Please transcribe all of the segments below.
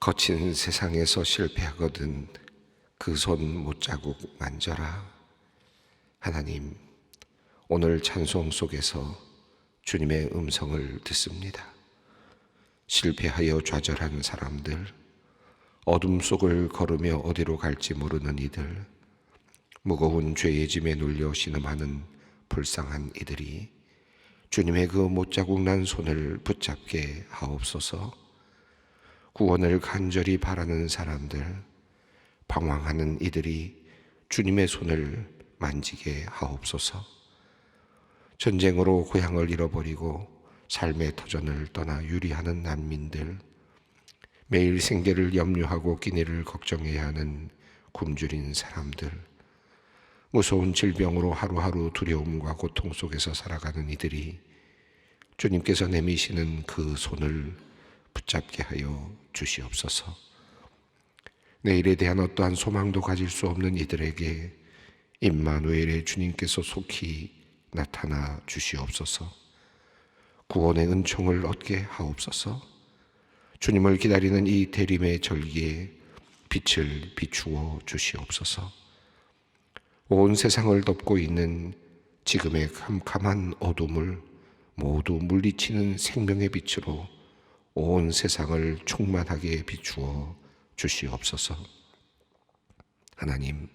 거친 세상에서 실패하거든 그 손 못자국 만져라. 하나님, 오늘 찬송 속에서 주님의 음성을 듣습니다. 실패하여 좌절한 사람들, 어둠 속을 걸으며 어디로 갈지 모르는 이들, 무거운 죄의 짐에 눌려 신음하는 불쌍한 이들이 주님의 그 못자국 난 손을 붙잡게 하옵소서. 구원을 간절히 바라는 사람들, 방황하는 이들이 주님의 손을 만지게 하옵소서. 전쟁으로 고향을 잃어버리고 삶의 터전을 떠나 유리하는 난민들, 매일 생계를 염려하고 끼니를 걱정해야 하는 굶주린 사람들, 무서운 질병으로 하루하루 두려움과 고통 속에서 살아가는 이들이 주님께서 내미시는 그 손을 붙잡게 하여 주시옵소서. 내일에 대한 어떠한 소망도 가질 수 없는 이들에게 임마누엘의 주님께서 속히 나타나 주시옵소서. 구원의 은총을 얻게 하옵소서. 주님을 기다리는 이 대림의 절기에 빛을 비추어 주시옵소서. 온 세상을 덮고 있는 지금의 캄캄한 어둠을 모두 물리치는 생명의 빛으로 온 세상을 충만하게 비추어 주시옵소서. 하나님,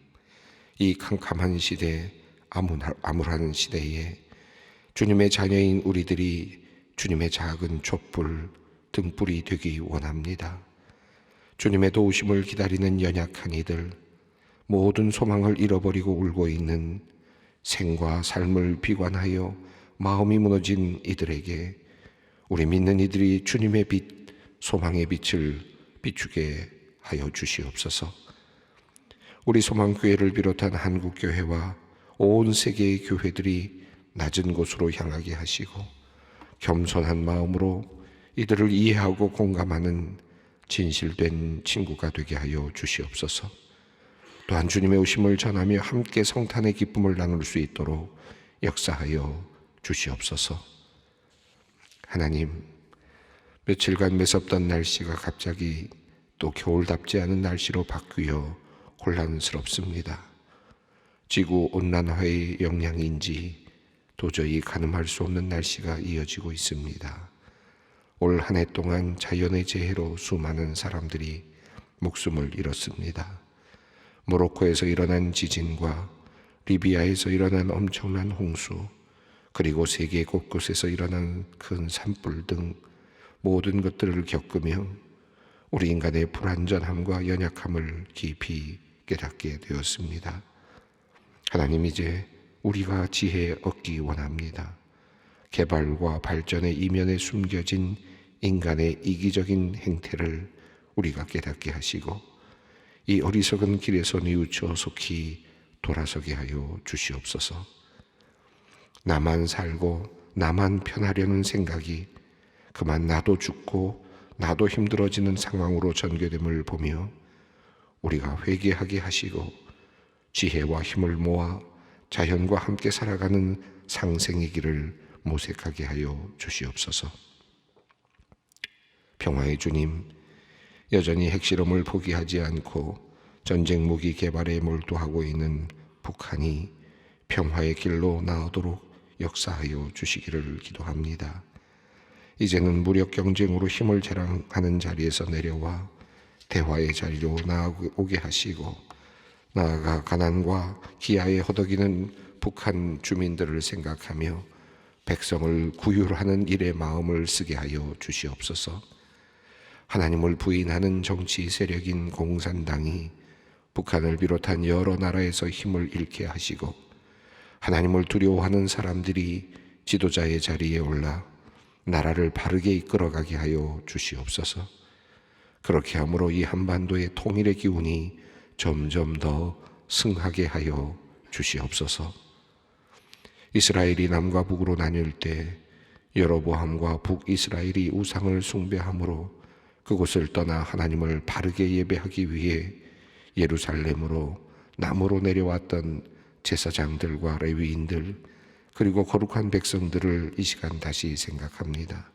이 캄캄한 시대, 암울한 시대에 주님의 자녀인 우리들이 주님의 작은 촛불, 등불이 되기 원합니다. 주님의 도우심을 기다리는 연약한 이들, 모든 소망을 잃어버리고 울고 있는 생과 삶을 비관하여 마음이 무너진 이들에게 우리 믿는 이들이 주님의 빛, 소망의 빛을 비추게 하여 주시옵소서. 우리 소망교회를 비롯한 한국교회와 온 세계의 교회들이 낮은 곳으로 향하게 하시고 겸손한 마음으로 이들을 이해하고 공감하는 진실된 친구가 되게 하여 주시옵소서. 또한 주님의 오심을 전하며 함께 성탄의 기쁨을 나눌 수 있도록 역사하여 주시옵소서. 하나님, 며칠간 매섭던 날씨가 갑자기 또 겨울답지 않은 날씨로 바뀌어 혼란스럽습니다. 지구 온난화의 영향인지 도저히 가늠할 수 없는 날씨가 이어지고 있습니다. 올 한 해 동안 자연의 재해로 수많은 사람들이 목숨을 잃었습니다. 모로코에서 일어난 지진과 리비아에서 일어난 엄청난 홍수, 그리고 세계 곳곳에서 일어난 큰 산불 등 모든 것들을 겪으며 우리 인간의 불완전함과 연약함을 깊이 깨닫게 되었습니다. 하나님, 이제 우리가 지혜 얻기 원합니다. 개발과 발전의 이면에 숨겨진 인간의 이기적인 행태를 우리가 깨닫게 하시고 이 어리석은 길에서 뉘우쳐 속히 돌아서게 하여 주시옵소서. 나만 살고 나만 편하려는 생각이 그만 나도 죽고 나도 힘들어지는 상황으로 전개됨을 보며 우리가 회개하게 하시고 지혜와 힘을 모아 자연과 함께 살아가는 상생의 길을 모색하게 하여 주시옵소서. 평화의 주님, 여전히 핵실험을 포기하지 않고 전쟁 무기 개발에 몰두하고 있는 북한이 평화의 길로 나아오도록 역사하여 주시기를 기도합니다. 이제는 무력 경쟁으로 힘을 자랑하는 자리에서 내려와 대화의 자리로 나아오게 하시고 나아가 가난과 기아에 허덕이는 북한 주민들을 생각하며 백성을 구휼하는 일에 마음을 쓰게 하여 주시옵소서. 하나님을 부인하는 정치 세력인 공산당이 북한을 비롯한 여러 나라에서 힘을 잃게 하시고 하나님을 두려워하는 사람들이 지도자의 자리에 올라 나라를 바르게 이끌어가게 하여 주시옵소서. 그렇게 함으로 이 한반도의 통일의 기운이 점점 더 승하게 하여 주시옵소서. 이스라엘이 남과 북으로 나뉠 때 여로보암과 북이스라엘이 우상을 숭배함으로 그곳을 떠나 하나님을 바르게 예배하기 위해 예루살렘으로 남으로 내려왔던 제사장들과 레위인들 그리고 거룩한 백성들을 이 시간 다시 생각합니다.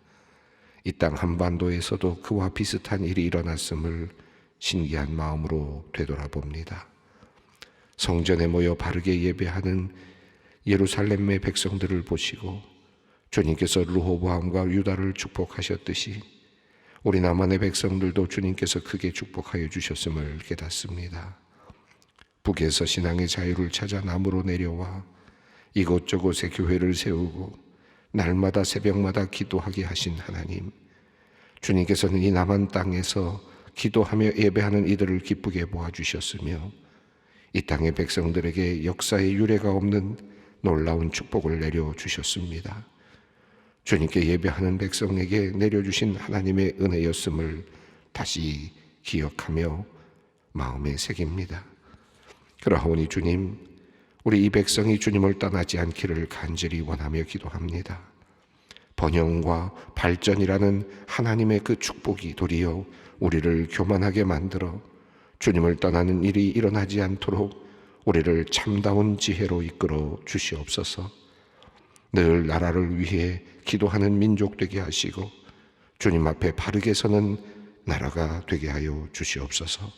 이 땅 한반도에서도 그와 비슷한 일이 일어났음을 신기한 마음으로 되돌아봅니다. 성전에 모여 바르게 예배하는 예루살렘의 백성들을 보시고 주님께서 르호보암과 유다를 축복하셨듯이 우리 남한의 백성들도 주님께서 크게 축복하여 주셨음을 깨닫습니다. 북에서 신앙의 자유를 찾아 남으로 내려와 이곳저곳에 교회를 세우고 날마다 새벽마다 기도하게 하신 하나님, 주님께서는 이 남한 땅에서 기도하며 예배하는 이들을 기쁘게 보아주셨으며 이 땅의 백성들에게 역사의 유례가 없는 놀라운 축복을 내려주셨습니다. 주님께 예배하는 백성에게 내려주신 하나님의 은혜였음을 다시 기억하며 마음에 새깁니다. 그러하오니 주님, 우리 이 백성이 주님을 떠나지 않기를 간절히 원하며 기도합니다. 번영과 발전이라는 하나님의 그 축복이 도리어 우리를 교만하게 만들어 주님을 떠나는 일이 일어나지 않도록 우리를 참다운 지혜로 이끌어 주시옵소서. 늘 나라를 위해 기도하는 민족 되게 하시고 주님 앞에 바르게 서는 나라가 되게 하여 주시옵소서.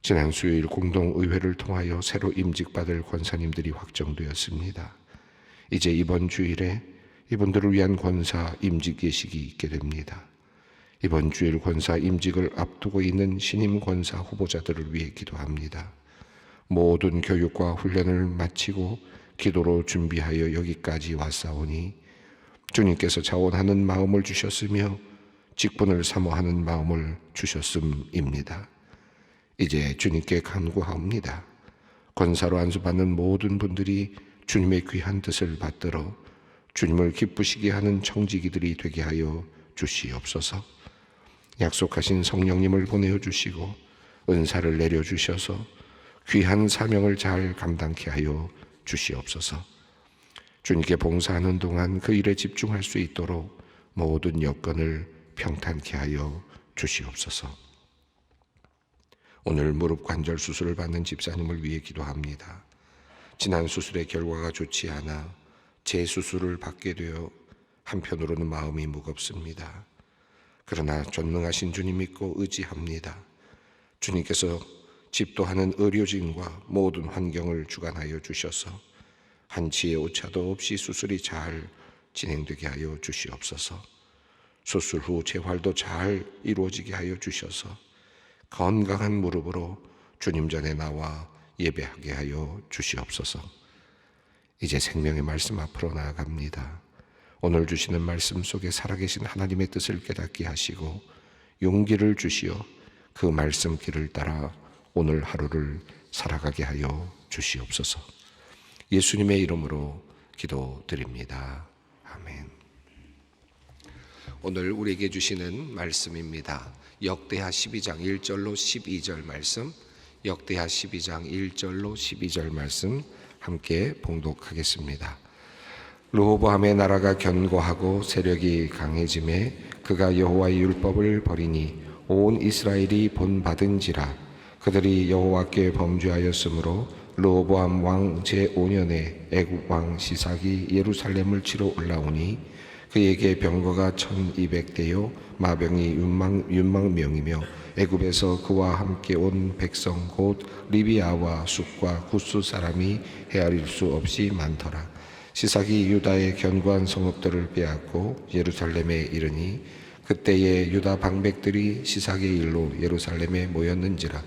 지난 수요일 공동의회를 통하여 새로 임직받을 권사님들이 확정되었습니다. 이제 이번 주일에 이분들을 위한 권사 임직 예식이 있게 됩니다. 이번 주일 권사 임직을 앞두고 있는 신임 권사 후보자들을 위해 기도합니다. 모든 교육과 훈련을 마치고 기도로 준비하여 여기까지 왔사오니 주님께서 자원하는 마음을 주셨으며 직분을 사모하는 마음을 주셨음입니다. 이제 주님께 간구하옵니다. 권사로 안수받는 모든 분들이 주님의 귀한 뜻을 받들어 주님을 기쁘시게 하는 청지기들이 되게 하여 주시옵소서. 약속하신 성령님을 보내어 주시고 은사를 내려주셔서 귀한 사명을 잘 감당케 하여 주시옵소서. 주님께 봉사하는 동안 그 일에 집중할 수 있도록 모든 여건을 평탄케 하여 주시옵소서. 오늘 무릎 관절 수술을 받는 집사님을 위해 기도합니다. 지난 수술의 결과가 좋지 않아 재수술을 받게 되어 한편으로는 마음이 무겁습니다. 그러나 전능하신 주님 믿고 의지합니다. 주님께서 집도하는 의료진과 모든 환경을 주관하여 주셔서 한치의 오차도 없이 수술이 잘 진행되게 하여 주시옵소서. 수술 후 재활도 잘 이루어지게 하여 주셔서 건강한 무릎으로 주님 전에 나와 예배하게 하여 주시옵소서. 이제 생명의 말씀 앞으로 나아갑니다. 오늘 주시는 말씀 속에 살아계신 하나님의 뜻을 깨닫게 하시고 용기를 주시어 그 말씀 길을 따라 오늘 하루를 살아가게 하여 주시옵소서. 예수님의 이름으로 기도드립니다. 아멘. 오늘 우리에게 주시는 말씀입니다. 역대하 12장 1절로 12절 말씀, 역대하 12장 1절로 12절 말씀 함께 봉독하겠습니다. 르호보암의 나라가 견고하고 세력이 강해짐에 그가 여호와의 율법을 버리니 온 이스라엘이 본받은지라. 그들이 여호와께 범죄하였으므로 르호보암 왕 제5년에 애굽 왕 시삭이 예루살렘을 치러 올라오니 그에게 병거가 1200대요 마병이 6만명이며 애굽에서 그와 함께 온 백성 곧 리비아와 숫과 구스 사람이 헤아릴 수 없이 많더라. 시삭이 유다의 견고한 성읍들을 빼앗고 예루살렘에 이르니 그때에 유다 방백들이 시삭의 일로 예루살렘에 모였는지라.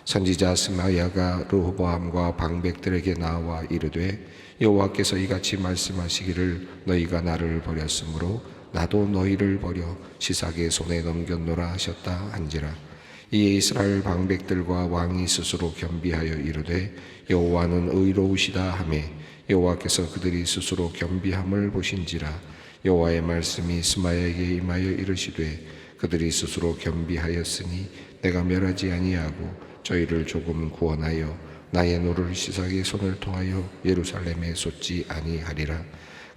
선지자 스마야가 르호보암과 방백들에게 나와 이르되 여호와께서 이같이 말씀하시기를 너희가 나를 버렸으므로 나도 너희를 버려 시삭의 손에 넘겼노라 하셨다 한지라. 이에 이스라엘 방백들과 왕이 스스로 겸비하여 이르되 여호와는 의로우시다 하매 여호와께서 그들이 스스로 겸비함을 보신지라. 여호와의 말씀이 스마야에게 임하여 이르시되 그들이 스스로 겸비하였으니 내가 멸하지 아니하고 저희를 조금 구원하여 나의 노를 시삭의 손을 통하여 예루살렘에 쏟지 아니하리라.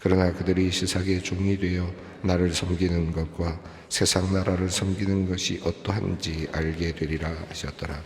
그러나 그들이 시삭의 종이 되어 나를 섬기는 것과 세상 나라를 섬기는 것이 어떠한지 알게 되리라 하셨더라.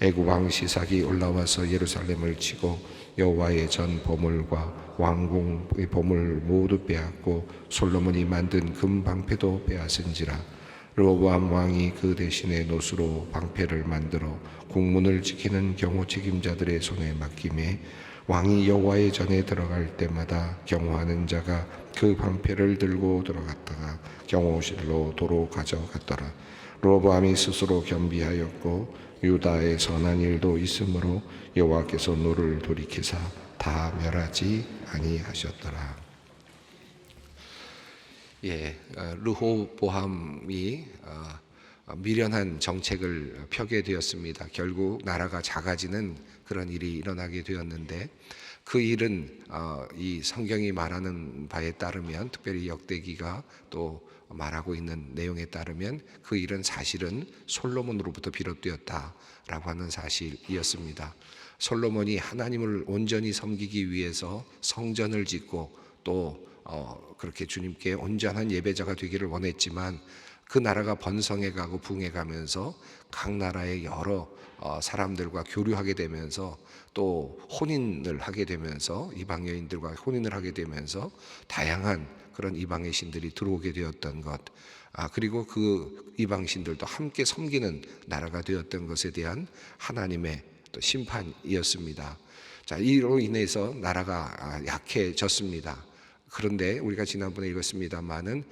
애굽 왕 시삭이 올라와서 예루살렘을 치고 여호와의 전 보물과 왕궁의 보물 모두 빼앗고 솔로몬이 만든 금 방패도 빼앗은지라. 르호보암 왕이 그 대신에 노수로 방패를 만들어 국문을 지키는 경호 책임자들의 손에 맡김에 왕이 여호와의 전에 들어갈 때마다 경호하는 자가 그 방패를 들고 들어갔다가 경호실로 도로 가져갔더라. 르호보암이 스스로 겸비하였고 유다의 선한 일도 있으므로 여호와께서 노를 돌이키사 다 멸하지 아니하셨더라. 르호보암이 미련한 정책을 펴게 되었습니다. 결국 나라가 작아지는 그런 일이 일어나게 되었는데, 그 일은 이 성경이 말하는 바에 따르면, 특별히 역대기가 또 말하고 있는 내용에 따르면 그 일은 사실은 솔로몬으로부터 비롯되었다라고 하는 사실이었습니다. 솔로몬이 하나님을 온전히 섬기기 위해서 성전을 짓고 또 그렇게 주님께 온전한 예배자가 되기를 원했지만, 그 나라가 번성해 가고 붕해 가면서 각 나라의 여러 사람들과 교류하게 되면서 또 혼인을 하게 되면서 이방 여인들과 혼인을 하게 되면서 다양한 그런 이방의 신들이 들어오게 되었던 것, 그리고 그 이방 신들도 함께 섬기는 나라가 되었던 것에 대한 하나님의 또 심판이었습니다. 자, 이로 인해서 나라가 약해졌습니다. 그런데 우리가 지난번에 읽었습니다마는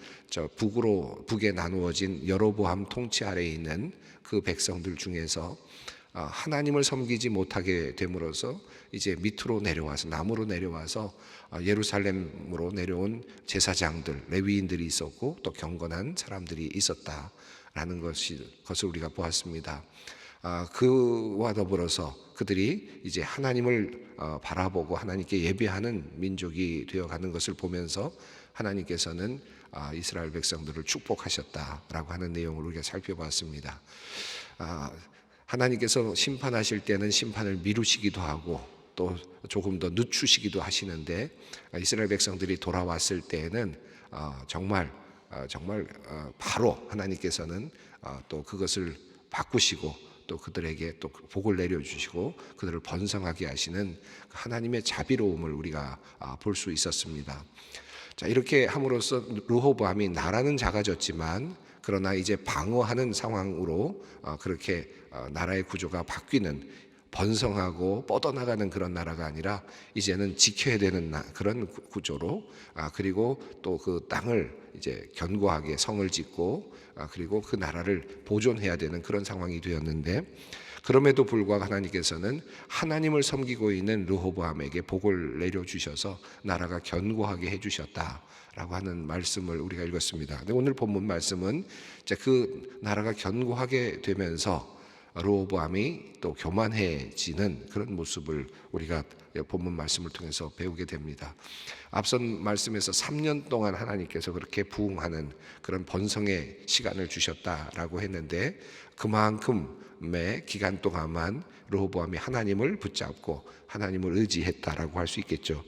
북에 나누어진 여로보암 통치 아래에 있는 그 백성들 중에서 하나님을 섬기지 못하게 됨으로써 이제 밑으로 내려와서, 남으로 내려와서 예루살렘으로 내려온 제사장들, 레위인들이 있었고 또 경건한 사람들이 있었다라는 것을 우리가 보았습니다. 그와 더불어서 그들이 이제 하나님을 바라보고 하나님께 예배하는 민족이 되어가는 것을 보면서 하나님께서는 이스라엘 백성들을 축복하셨다라고 하는 내용을 우리가 살펴봤습니다. 하나님께서 심판하실 때는 심판을 미루시기도 하고 또 조금 더 늦추시기도 하시는데, 이스라엘 백성들이 돌아왔을 때에는 정말 바로 하나님께서는 또 그것을 바꾸시고 또 그들에게 또 복을 내려주시고 그들을 번성하게 하시는 하나님의 자비로움을 우리가 볼 수 있었습니다. 자, 이렇게 함으로써 르호보암이 나라는 작아졌지만 그러나 이제 방어하는 상황으로 그렇게 나라의 구조가 바뀌는, 번성하고 뻗어나가는 그런 나라가 아니라 이제는 지켜야 되는 그런 구조로, 그리고 또 그 땅을 이제 견고하게 성을 짓고 그리고 그 나라를 보존해야 되는 그런 상황이 되었는데, 그럼에도 불구하고 하나님께서는 하나님을 섬기고 있는 르호보암에게 복을 내려주셔서 나라가 견고하게 해주셨다라고 하는 말씀을 우리가 읽었습니다. 근데 오늘 본문 말씀은 이제 그 나라가 견고하게 되면서 르호보암이 또 교만해지는 그런 모습을 우리가 본문 말씀을 통해서 배우게 됩니다. 앞선 말씀에서 3년 동안 하나님께서 그렇게 부흥하는 그런 번성의 시간을 주셨다라고 했는데, 그만큼의 기간 동안만 르호보암이 하나님을 붙잡고 하나님을 의지했다라고 할 수 있겠죠.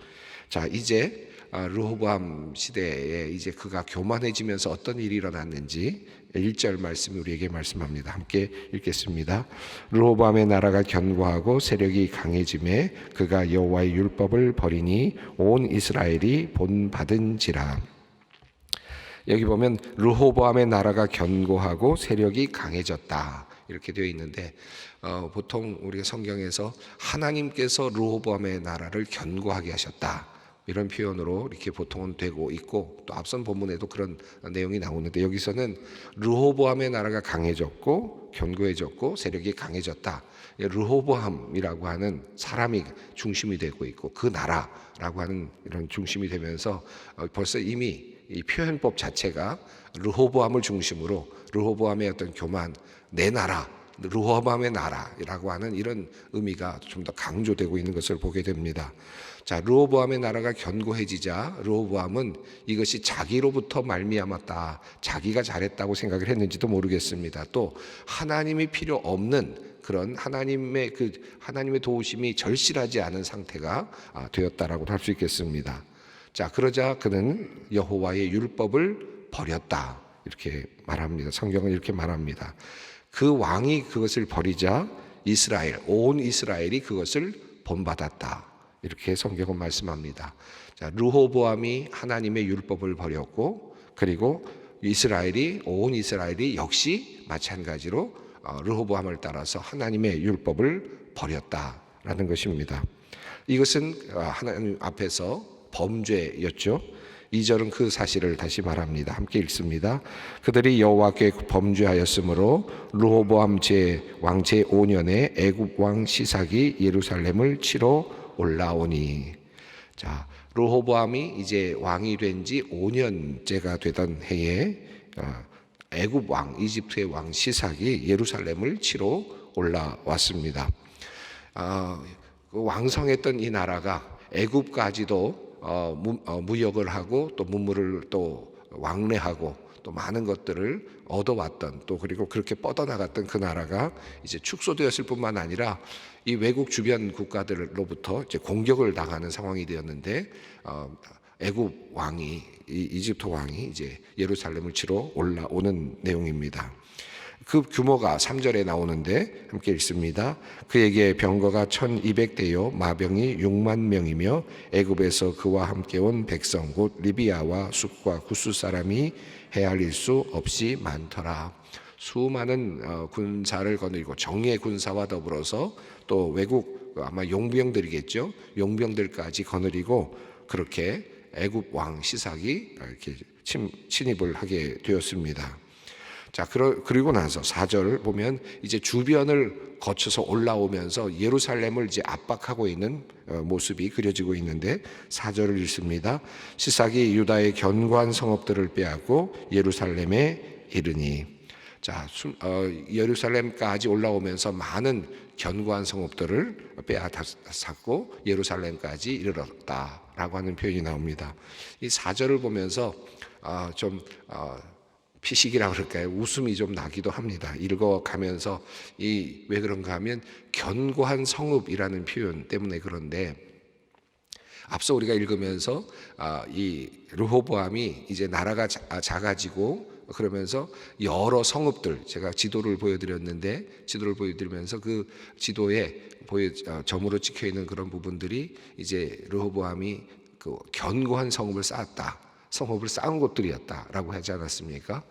자, 이제 르호보암 시대에 이제 그가 교만해지면서 어떤 일이 일어났는지 1절 말씀이 우리에게 말씀합니다. 함께 읽겠습니다. 르호보암의 나라가 견고하고 세력이 강해짐에 그가 여호와의 율법을 버리니 온 이스라엘이 본받은지라. 여기 보면 르호보암의 나라가 견고하고 세력이 강해졌다 이렇게 되어 있는데, 보통 우리가 성경에서 하나님께서 르호보암의 나라를 견고하게 하셨다 이런 표현으로 이렇게 보통은 되고 있고, 또 앞선 본문에도 그런 내용이 나오는데, 여기서는 르호보암의 나라가 강해졌고 견고해졌고 세력이 강해졌다. 르호보암이라고 하는 사람이 중심이 되고 있고 그 나라라고 하는 이런 중심이 되면서 벌써 이미 이 표현법 자체가 르호보암을 중심으로 르호보암의 어떤 교만, 내 나라, 르호보암의 나라라고 하는 이런 의미가 좀 더 강조되고 있는 것을 보게 됩니다. 자, 르호보암의 나라가 견고해지자 르호보암은 이것이 자기로부터 말미암았다, 자기가 잘했다고 생각을 했는지도 모르겠습니다. 또 하나님이 필요 없는 그런 하나님의 도우심이 절실하지 않은 상태가 되었다라고 할 수 있겠습니다. 자, 그러자 그는 여호와의 율법을 버렸다 이렇게 말합니다. 성경은 이렇게 말합니다. 그 왕이 그것을 버리자 온 이스라엘이 그것을 본받았다 이렇게 성경은 말씀합니다. 자, 르호보암이 하나님의 율법을 버렸고, 그리고 온 이스라엘이 역시 마찬가지로 르호보암을 따라서 하나님의 율법을 버렸다라는 것입니다. 이것은 하나님 앞에서 범죄였죠. 2절은 그 사실을 다시 말합니다. 함께 읽습니다. 그들이 여호와께 범죄하였으므로 르호보암 왕 제5년에 애굽 왕 시삭이 예루살렘을 치러 올라오니. 자, 르호보암이 이제 왕이 된 지 5년째가 되던 해에 애굽 왕, 이집트의 왕 시삭이 예루살렘을 치러 올라왔습니다. 그 왕성했던 이 나라가 애굽까지도 무역을 하고 또 문물을 또 왕래하고 또 많은 것들을 얻어왔던, 또 그리고 그렇게 뻗어나갔던 그 나라가 이제 축소되었을 뿐만 아니라 이 외국 주변 국가들로부터 이제 공격을 당하는 상황이 되었는데, 애굽 왕이, 이집트 왕이 이제 예루살렘을 치러 올라오는 내용입니다. 그 규모가 3절에 나오는데 함께 읽습니다. 그에게 병거가 1200대요 마병이 6만 명이며 애굽에서 그와 함께 온 백성 곧 리비아와 숫과 구스 사람이 헤아릴 수 없이 많더라. 수많은 군사를 거느리고 정예 군사와 더불어서 또 외국 아마 용병들이겠죠. 용병들까지 거느리고 그렇게 애굽 왕 시삭이 이렇게 침입을 하게 되었습니다. 자, 그리고 나서 4절 보면 이제 주변을 거쳐서 올라오면서 예루살렘을 이제 압박하고 있는 모습이 그려지고 있는데 4절을 읽습니다. 시삭이 유다의 견고한 성읍들을 빼앗고 예루살렘에 이르니. 자, 예루살렘까지 올라오면서 많은 견고한 성읍들을 빼앗았고 예루살렘까지 이르렀다라고 하는 표현이 나옵니다. 이 4절을 보면서 좀 피식이라고 그럴까요? 웃음이 좀 나기도 합니다. 읽어가면서 왜 그런가 하면 견고한 성읍이라는 표현 때문에 그런데, 앞서 우리가 읽으면서 이 르호보암이 이제 나라가 작아지고 그러면서 여러 성읍들, 제가 지도를 보여드리면서 그 지도에 점으로 찍혀 있는 그런 부분들이 이제 르호보암이 그 견고한 성읍을 쌓았다, 성읍을 쌓은 곳들이었다라고 하지 않았습니까?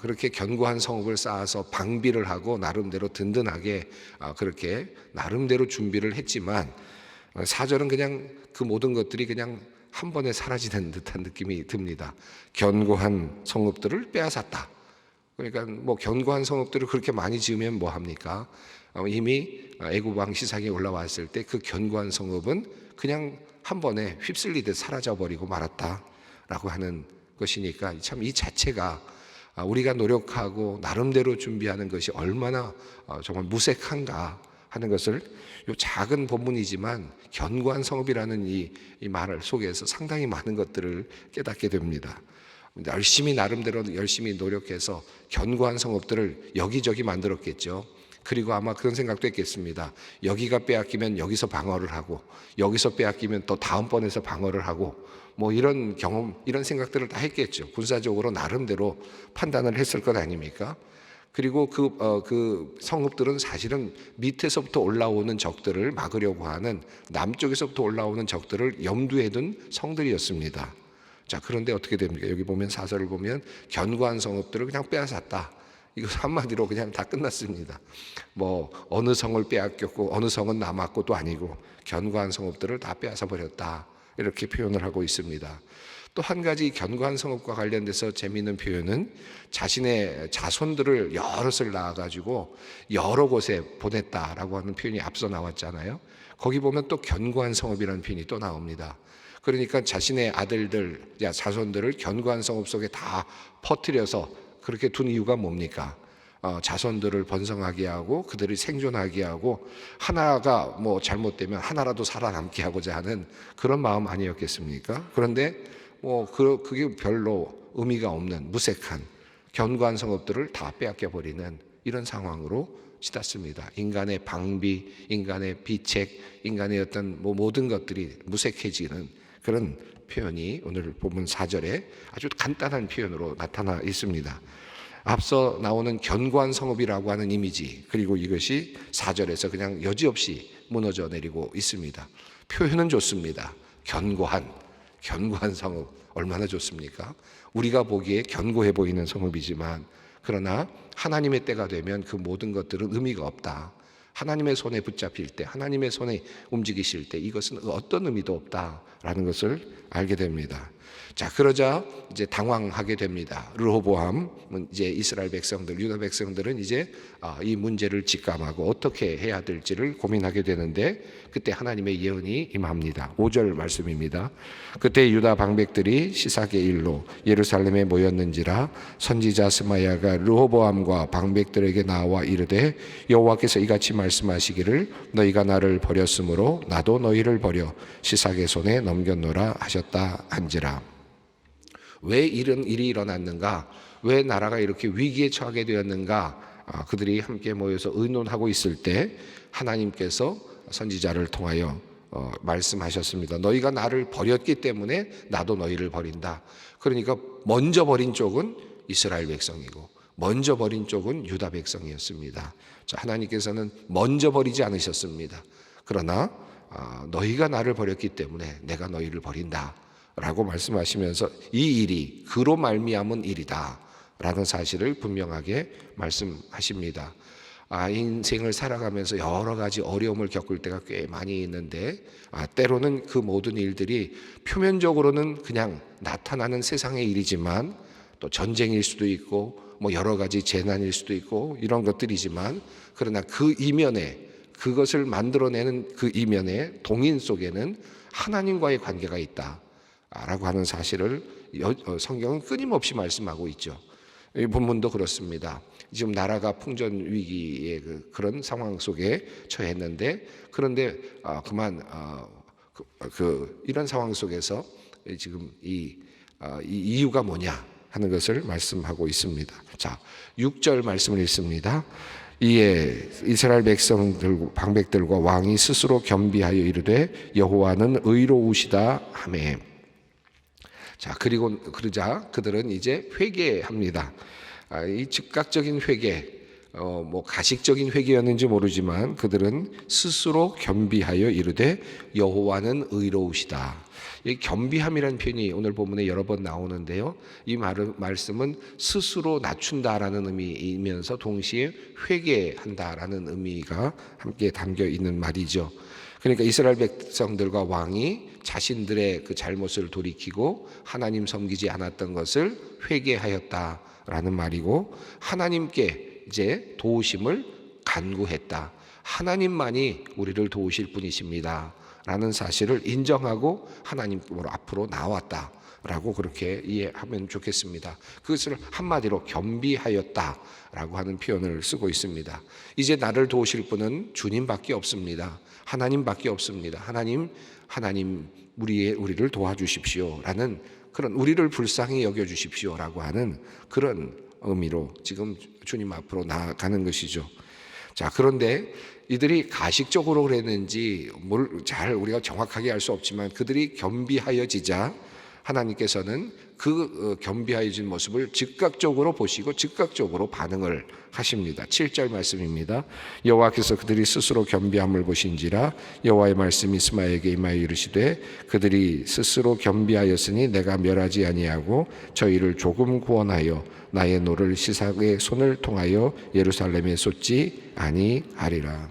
그렇게 견고한 성읍을 쌓아서 방비를 하고 나름대로 든든하게 그렇게 나름대로 준비를 했지만 4절은 그냥 그 모든 것들이 그냥 한 번에 사라지는 듯한 느낌이 듭니다. 견고한 성읍들을 빼앗았다. 그러니까 뭐 견고한 성읍들을 그렇게 많이 지으면 뭐 합니까? 이미 애굽 왕 시삭이 올라왔을 때 그 견고한 성읍은 그냥 한 번에 휩쓸리듯 사라져버리고 말았다라고 하는 것이니까 참 이 자체가 우리가 노력하고 나름대로 준비하는 것이 얼마나 정말 무색한가 하는 것을 이 작은 본문이지만 견고한 성읍이라는 이 말 속에서 상당히 많은 것들을 깨닫게 됩니다. 나름대로 열심히 노력해서 견고한 성읍들을 여기저기 만들었겠죠. 그리고 아마 그런 생각도 했겠습니다. 여기가 빼앗기면 여기서 방어를 하고, 여기서 빼앗기면 또 다음번에서 방어를 하고, 뭐 이런 경험, 이런 생각들을 다 했겠죠. 군사적으로 나름대로 판단을 했을 것 아닙니까? 그리고 그 성읍들은 사실은 밑에서부터 올라오는 적들을 막으려고 하는, 남쪽에서부터 올라오는 적들을 염두에 둔 성들이었습니다. 자, 그런데 어떻게 됩니까? 여기 보면 4절을 보면 견고한 성읍들을 그냥 빼앗았다. 이거 한마디로 그냥 다 끝났습니다. 뭐 어느 성을 빼앗겼고 어느 성은 남았고도 아니고 견고한 성읍들을 다 빼앗아 버렸다. 이렇게 표현을 하고 있습니다. 또 한 가지 견고한 성읍과 관련돼서 재미있는 표현은 자신의 자손들을 여럿을 낳아가지고 여러 곳에 보냈다라고 하는 표현이 앞서 나왔잖아요. 거기 보면 또 견고한 성읍이라는 표현이 또 나옵니다. 그러니까 자신의 아들들, 자손들을 견고한 성읍 속에 다 퍼뜨려서 그렇게 둔 이유가 뭡니까? 자손들을 번성하게 하고 그들이 생존하게 하고 하나가 뭐 잘못되면 하나라도 살아남게 하고자 하는 그런 마음 아니었겠습니까? 그런데 뭐 그게 별로 의미가 없는 무색한 견고한 성읍들을 다 빼앗겨 버리는 이런 상황으로 치닫습니다. 인간의 방비, 인간의 비책, 인간의 어떤 모든 것들이 무색해지는 그런 표현이 오늘 본문 4절에 아주 간단한 표현으로 나타나 있습니다. 앞서 나오는 견고한 성읍이라고 하는 이미지, 그리고 이것이 4절에서 그냥 여지없이 무너져 내리고 있습니다. 표현은 좋습니다. 견고한 성읍 얼마나 좋습니까? 우리가 보기에 견고해 보이는 성읍이지만 그러나 하나님의 때가 되면 그 모든 것들은 의미가 없다. 하나님의 손에 붙잡힐 때, 하나님의 손에 움직이실 때 이것은 어떤 의미도 없다라는 것을 알게 됩니다. 자, 그러자 이제 당황하게 됩니다. 르호보암은 이제 이스라엘 백성들, 유다 백성들은 이제 이 문제를 직감하고 어떻게 해야 될지를 고민하게 되는데 그때 하나님의 예언이 임합니다. 5절 말씀입니다. 그때 유다 방백들이 시삭의 일로 예루살렘에 모였는지라 선지자 스마야가 르호보암과 방백들에게 나와 이르되 여호와께서 이같이 말씀하시기를 너희가 나를 버렸으므로 나도 너희를 버려 시삭의 손에 넘겼노라 하셨다 한지라. 왜 이런 일이 일어났는가? 왜 나라가 이렇게 위기에 처하게 되었는가? 그들이 함께 모여서 의논하고 있을 때 하나님께서 선지자를 통하여 말씀하셨습니다. 너희가 나를 버렸기 때문에 나도 너희를 버린다. 그러니까 먼저 버린 쪽은 이스라엘 백성이고 먼저 버린 쪽은 유다 백성이었습니다. 자, 하나님께서는 먼저 버리지 않으셨습니다. 그러나 너희가 나를 버렸기 때문에 내가 너희를 버린다 라고 말씀하시면서 이 일이 그로 말미암은 일이다 라는 사실을 분명하게 말씀하십니다. 인생을 살아가면서 여러 가지 어려움을 겪을 때가 꽤 많이 있는데 때로는 그 모든 일들이 표면적으로는 그냥 나타나는 세상의 일이지만 또 전쟁일 수도 있고 뭐 여러 가지 재난일 수도 있고 이런 것들이지만 그러나 그 이면에 그것을 만들어내는 그 이면에 동인 속에는 하나님과의 관계가 있다 라고 하는 사실을 성경은 끊임없이 말씀하고 있죠. 이 본문도 그렇습니다. 지금 나라가 풍전 위기의 그런 상황 속에 처했는데 그런데 이런 상황 속에서 지금 이 이유가 뭐냐 하는 것을 말씀하고 있습니다. 자, 6절 말씀을 읽습니다. 이에 이스라엘 백성들 방백들과 왕이 스스로 겸비하여 이르되 여호와는 의로우시다 하매. 자, 그러자 그들은 이제 회개합니다. 이 즉각적인 회개, 뭐 가식적인 회개였는지 모르지만 그들은 스스로 겸비하여 이르되 여호와는 의로우시다. 이 겸비함이라는 표현이 오늘 본문에 여러 번 나오는데요. 이 말씀은 스스로 낮춘다라는 의미이면서 동시에 회개한다라는 의미가 함께 담겨 있는 말이죠. 그러니까 이스라엘 백성들과 왕이 자신들의 그 잘못을 돌이키고 하나님 섬기지 않았던 것을 회개하였다라는 말이고 하나님께 이제 도우심을 간구했다. 하나님만이 우리를 도우실 분이십니다. 라는 사실을 인정하고 하나님으로 앞으로 나왔다. 라고 그렇게 이해하면 좋겠습니다. 그것을 한마디로 겸비하였다라고 하는 표현을 쓰고 있습니다. 이제 나를 도우실 분은 주님밖에 없습니다. 하나님밖에 없습니다. 하나님 우리를 도와주십시오라는 그런 우리를 불쌍히 여겨주십시오라고 하는 그런 의미로 지금 주님 앞으로 나아가는 것이죠. 자, 그런데 이들이 가식적으로 그랬는지 잘 우리가 정확하게 알 수 없지만 그들이 겸비하여지자 하나님께서는 그 겸비하여진 모습을 즉각적으로 보시고 즉각적으로 반응을 하십니다. 7절 말씀입니다. 여호와께서 그들이 스스로 겸비함을 보신지라 여호와의 말씀이 스마에게 임하여 이르시되 그들이 스스로 겸비하였으니 내가 멸하지 아니하고 저희를 조금 구원하여 나의 노를 시삭의 손을 통하여 예루살렘에 쏟지 아니하리라.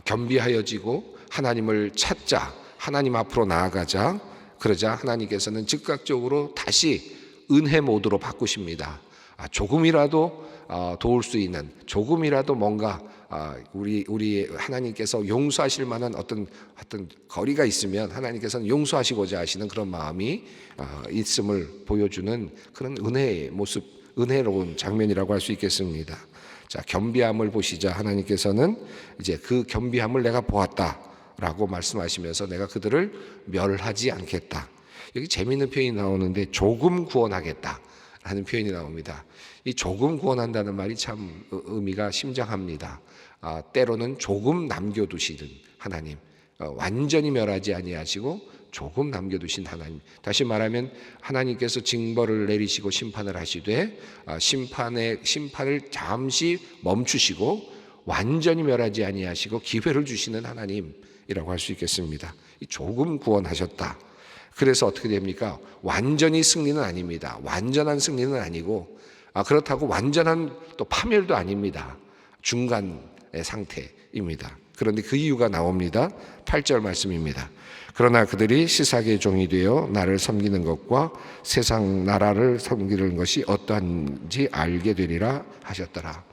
겸비하여지고 하나님을 찾자, 하나님 앞으로 나아가자. 그러자 하나님께서는 즉각적으로 다시 은혜 모드로 바꾸십니다. 조금이라도 도울 수 있는, 조금이라도 뭔가 우리 하나님께서 용서하실 만한 어떤 거리가 있으면 하나님께서는 용서하시고자 하시는 그런 마음이 있음을 보여주는 그런 은혜의 모습, 은혜로운 장면이라고 할 수 있겠습니다. 자, 겸비함을 보시자 하나님께서는 이제 그 겸비함을 내가 보았다라고 말씀하시면서 내가 그들을 멸하지 않겠다. 여기 재미있는 표현이 나오는데 조금 구원하겠다라는 표현이 나옵니다. 이 조금 구원한다는 말이 참 의미가 심장합니다. 때로는 조금 남겨두시는 하나님, 완전히 멸하지 아니하시고 조금 남겨두신 하나님. 다시 말하면 하나님께서 징벌을 내리시고 심판을 하시되 심판을 잠시 멈추시고 완전히 멸하지 아니하시고 기회를 주시는 하나님, 승이라고 할 수 있겠습니다. 조금 구원하셨다. 그래서 어떻게 됩니까? 완전히 승리는 아닙니다. 완전한 승리는 아니고 그렇다고 완전한 또 파멸도 아닙니다. 중간의 상태입니다. 그런데 그 이유가 나옵니다. 8절 말씀입니다. 그러나 그들이 시삭의 종이 되어 나를 섬기는 것과 세상 나라를 섬기는 것이 어떠한지 알게 되리라 하셨더라.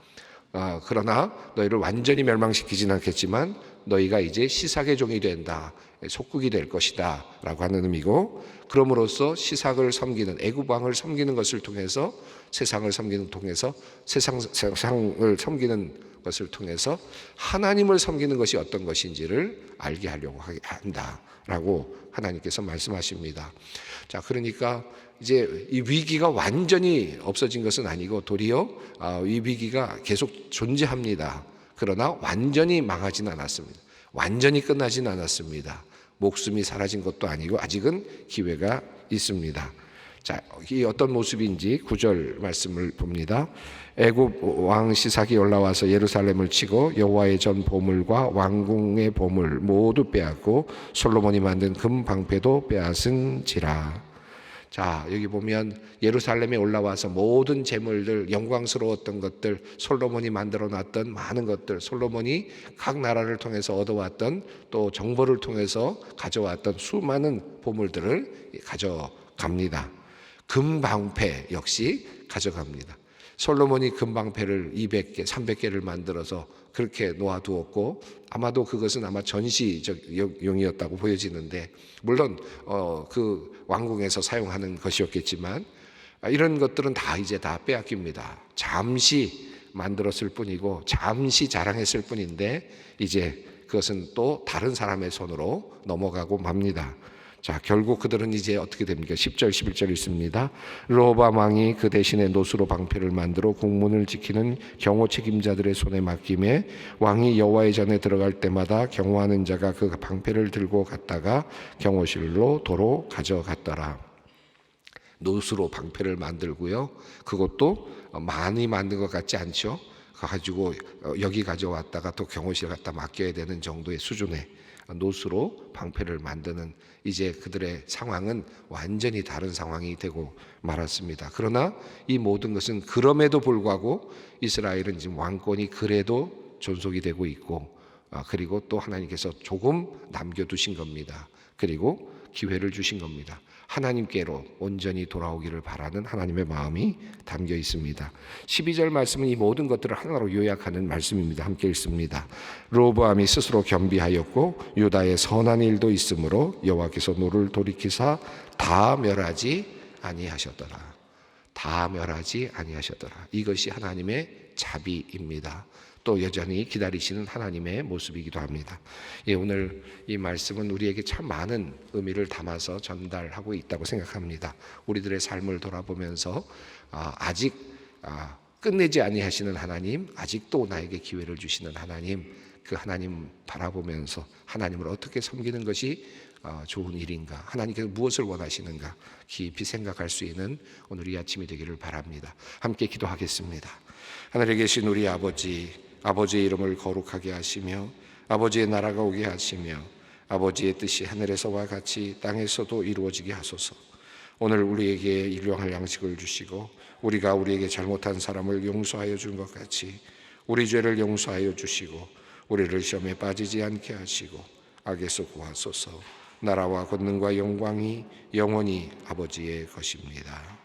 그러나 너희를 완전히 멸망시키지는 않겠지만 너희가 이제 시삭의 종이 된다, 속국이 될 것이다 라고 하는 의미고, 그럼으로써 시삭을 섬기는, 애굽 왕을 섬기는 것을 통해서 세상을 섬기는 통해서 세상을 섬기는 것을 통해서 하나님을 섬기는 것이 어떤 것인지를 알게 하려고 한다라고 하나님께서 말씀하십니다. 자, 그러니까 이제 이 위기가 완전히 없어진 것은 아니고 도리어 이 위기가 계속 존재합니다. 그러나 완전히 망하지는 않았습니다. 완전히 끝나지는 않았습니다. 목숨이 사라진 것도 아니고 아직은 기회가 있습니다. 자, 이 어떤 모습인지 9절 말씀을 봅니다. 애굽 왕 시삭이 올라와서 예루살렘을 치고 여호와의 전 보물과 왕궁의 보물 모두 빼앗고 솔로몬이 만든 금 방패도 빼앗은지라. 자, 여기 보면 예루살렘에 올라와서 모든 재물들, 영광스러웠던 것들, 솔로몬이 만들어 놨던 많은 것들, 솔로몬이 각 나라를 통해서 얻어왔던 또 정보를 통해서 가져왔던 수많은 보물들을 가져갑니다. 금방패 역시 가져갑니다. 솔로몬이 금방패를 200개, 300개를 만들어서 그렇게 놓아두었고, 아마도 그것은 아마 전시용이었다고 보여지는데, 물론 그 왕궁에서 사용하는 것이었겠지만 이런 것들은 다 이제 다 빼앗깁니다. 잠시 만들었을 뿐이고 잠시 자랑했을 뿐인데 이제 그것은 또 다른 사람의 손으로 넘어가고 맙니다. 자, 결국 그들은 이제 어떻게 됩니까? 10절 11절 있습니다. 르호보암 왕이 그 대신에 노수로 방패를 만들어 국문을 지키는 경호 책임자들의 손에 맡김에 왕이 여호와의 전에 들어갈 때마다 경호하는 자가 그 방패를 들고 갔다가 경호실로 도로 가져갔더라. 노수로 방패를 만들고요. 그것도 많이 만든 것 같지 않죠? 가지고 여기 가져왔다가 또 경호실 갖다 맡겨야 되는 정도의 수준의 노수로 방패를 만드는, 이제 그들의 상황은 완전히 다른 상황이 되고 말았습니다. 그러나 이 모든 것은 그럼에도 불구하고 이스라엘은 지금 왕권이 그래도 존속이 되고 있고, 그리고 또 하나님께서 조금 남겨두신 겁니다. 그리고 기회를 주신 겁니다. 하나님께로 온전히 돌아오기를 바라는 하나님의 마음이 담겨 있습니다. 12절 말씀은 이 모든 것들을 하나로 요약하는 말씀입니다. 함께 읽습니다. 르호보암이 스스로 겸비하였고 유다의 선한 일도 있으므로 여호와께서 노를 돌이키사 다 멸하지 아니하셨더라. 다 멸하지 아니하셨더라. 이것이 하나님의 자비입니다. 또 여전히 기다리시는 하나님의 모습이기도 합니다. 예, 오늘 이 말씀은 우리에게 참 많은 의미를 담아서 전달하고 있다고 생각합니다. 우리들의 삶을 돌아보면서 아직 끝내지 아니하시는 하나님, 아직도 나에게 기회를 주시는 하나님, 그 하나님 바라보면서 하나님을 어떻게 섬기는 것이 좋은 일인가, 하나님께서 무엇을 원하시는가 깊이 생각할 수 있는 오늘 이 아침이 되기를 바랍니다. 함께 기도하겠습니다. 하늘에 계신 우리 아버지의 이름을 거룩하게 하시며 아버지의 나라가 오게 하시며 아버지의 뜻이 하늘에서와 같이 땅에서도 이루어지게 하소서. 오늘 우리에게 일용할 양식을 주시고 우리가 우리에게 잘못한 사람을 용서하여 준 것 같이 우리 죄를 용서하여 주시고 우리를 시험에 빠지지 않게 하시고 악에서 구하소서. 나라와 권능과 영광이 영원히 아버지의 것입니다.